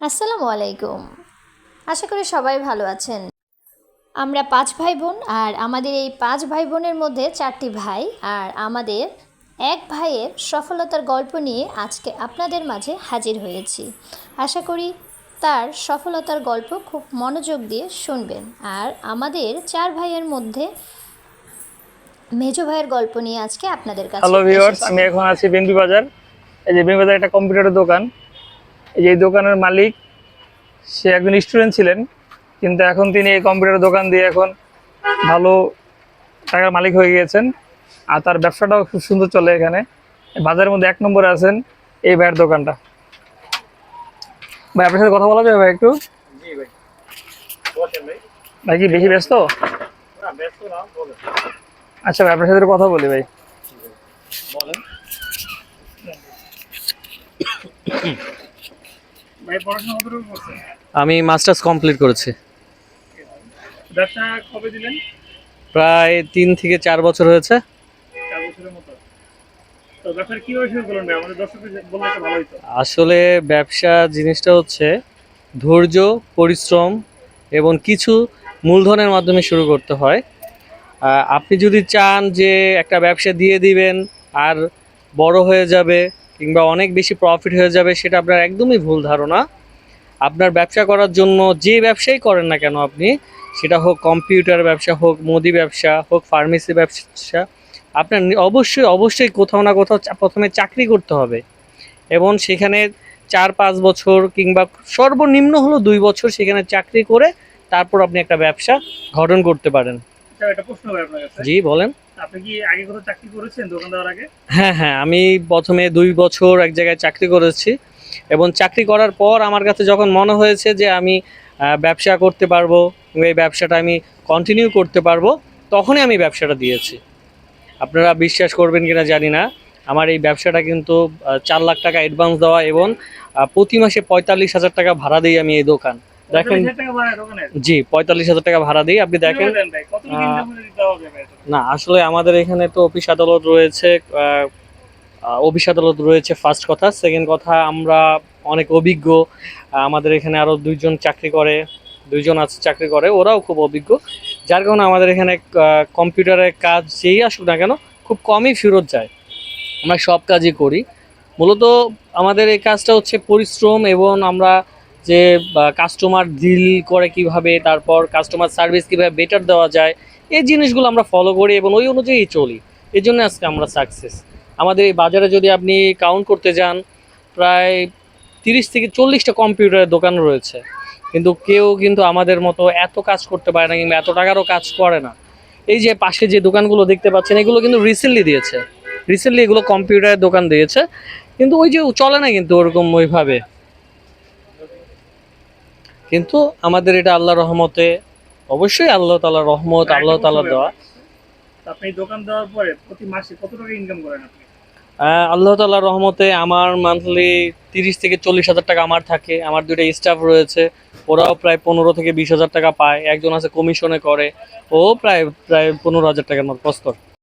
আসসালামু আলাইকুম। আশা করি সবাই ভালো আছেন। আমরা ৫ ভাই বোন, আর আমাদের এই ৫ ভাই বোনের মধ্যে ৪টি ভাই, আর আমাদের এক ভাইয়ের সফলতার গল্প নিয়ে আজকে আপনাদের মাঝে হাজির হয়েছি। আশা করি তার সফলতার গল্প খুব মনোযোগ দিয়ে শুনবেন। আর আমাদের ৪ ভাইয়ের মধ্যে মেজো ভাইয়ের গল্প নিয়ে আজকে আপনাদের কাছে হ্যালো ভিউয়ার্স, এসেছি। আমি এখন আছি বেন্ডি বাজার। এই যে বেন্ডি বাজার একটা কম্পিউটারের দোকান। এই যে এই দোকানের মালিক, সে একজন স্টুডেন্ট ছিলেন, কিন্তু এখন তিনি এই কম্পিউটারের দোকান দিয়ে এখন ভালো টাকার মালিক হয়ে গিয়েছেন। আর তার ব্যবসাটাও খুব সুন্দর চলে। এখানে বাজারের মধ্যে 1 নম্বরে আছেন এই ভাইয়ের দোকানটা। ভাই, আপনার সাথে কথা বলা যাবে ভাই একটু? জি ভাই, বসেন ভাই। ভাই কি বেশি ব্যস্ত? না, ব্যস্ত না, বলেন। আচ্ছা ভাই, আপনার সাথে একটু কথা বলি ভাই। বলেন। ভাই, পড়াশোনা কতটুকু করছেন? আমি মাস্টার্স কমপ্লিট করেছি। ব্যবসা কবে দিলেন? প্রায় 3 থেকে 4 বছর হয়েছে। 4 বছরের মতো। তো ব্যবসা কিভাবে শুরু করলেন ভাই? আমাদের দর্শকদের বললে একটা ভালো হতো। আসলে ব্যবসা জিনিসটা হচ্ছে ধৈর্য, পরিশ্রম এবং কিছু মূলধনের মাধ্যমে শুরু করতে হয়। আপনি যদি চান যে একটা ব্যবসা দিয়ে দিবেন আর বড় হয়ে যাবে কিংবা অনেক বেশি প্রফিট হয়ে যাবে, সেটা আপনার একদমই ভুল ধারণা। আপনার ব্যবসা করার জন্য যে ব্যবসাই করেন না কেন আপনি, সেটা হোক কম্পিউটার ব্যবসা, হোক মুদি ব্যবসা, হোক ফার্মেসি ব্যবসা, আপনার অবশ্যই অবশ্যই কোথাও না কোথাও প্রথমে চাকরি করতে হবে এবং সেখানে 4-5 বছর কিংবা সর্বনিম্ন হলো 2 বছর সেখানে চাকরি করে তারপর আপনি একটা ব্যবসা গঠন করতে পারেন। আচ্ছা, একটা প্রশ্ন ভাই আপনার কাছে। জি বলেন। আপনি কি আগে কোথাও চাকরি করেছেন দোকান দেওয়ার আগে? হ্যাঁ হ্যাঁ, আমি প্রথমে 2 বছর এক জায়গায় চাকরি করেছি এবং চাকরি করার পর আমার কাছে যখন মনে হয়েছে যে আমি ব্যবসা করতে পারবো, এই ব্যবসাটা আমি কন্টিনিউ করতে পারবো, তখনই আমি ব্যবসাটা দিয়েছি। আপনারা বিশ্বাস করবেন কিনা জানি না, আমার এই ব্যবসাটা কিন্তু 4 লাখ টাকা অ্যাডভান্স দেওয়া এবং প্রতি মাসে 45,000 টাকা ভাড়া দিই আমি এই দোকান। দেখেন, 45,000 টাকা ভাড়া দোকানের? জি 45,000 টাকা ভাড়া দিই। আপনি দেখেন। কিভাবে দেন ভাই? কতটুকু ইনকাম করে দিতে হবে ভাই? না, আসলে আমাদের এখানে তো অফিস আদালত রয়েছে। অফিস আদালত রয়েছে ফার্স্ট কথা। সেকেন্ড কথা, আমরা অনেক অভিজ্ঞ। আমাদের এখানে আরও 2 জন চাকরি করে, 2 জন আছে চাকরি করে, ওরাও খুব অভিজ্ঞ। যার কারণে আমাদের এখানে কম্পিউটারের কাজ যেই আসুক না কেন খুব কমই ফেরত যায়। আমরা সব কাজই করি। মূলত আমাদের এই কাজটা হচ্ছে পরিশ্রম এবং আমরা যে কাস্টমার ডিল করে কিভাবে, তারপর কাস্টমার সার্ভিস কিভাবে বেটার দেওয়া যায়, এই জিনিসগুলো আমরা ফলো করি এবং ওই অনুযায়ী চলি। এই জন্য আজকে আমরা সাকসেস। আমাদের এই বাজারে যদি আপনি কাউন্ট করতে যান, প্রায় 30 থেকে 40টা কম্পিউটারের দোকান রয়েছে, কিন্তু কেউ কিন্তু আমাদের মতো এত কাজ করতে পারে না কিংবা এত টাকারও কাজ করে না। এই যে পাশে যে দোকানগুলো দেখতে পাচ্ছেন, এগুলো কিন্তু রিসেন্টলি এগুলো কম্পিউটারের দোকান দিয়েছে, কিন্তু ওই যে চলে না কিন্তু ওরকম ওইভাবে। কিন্তু আমাদের এটা আল্লাহর রহমতে, অবশ্যই আল্লাহ তাআলার রহমত, ভাই, আল্লাহ একটা প্রশ্ন তাআলার ভাই দেওয়া। আমার। তো আপনি দোকান দেওয়ার পরে প্রতি মাসে কত টাকা ইনকাম করেন আপনি? আল্লাহ তাআলার রহমতে আমার মান্থলি 30 থেকে 40 হাজার টাকা আমার থাকে। আমার 2টা স্টাফ রয়েছে, ওরাও প্রায় 15 থেকে 20 হাজার টাকা পায়। একজন আছে কমিশনে করে, ও প্রায় প্রায় 15 হাজার টাকার মতো কষ্ট করে।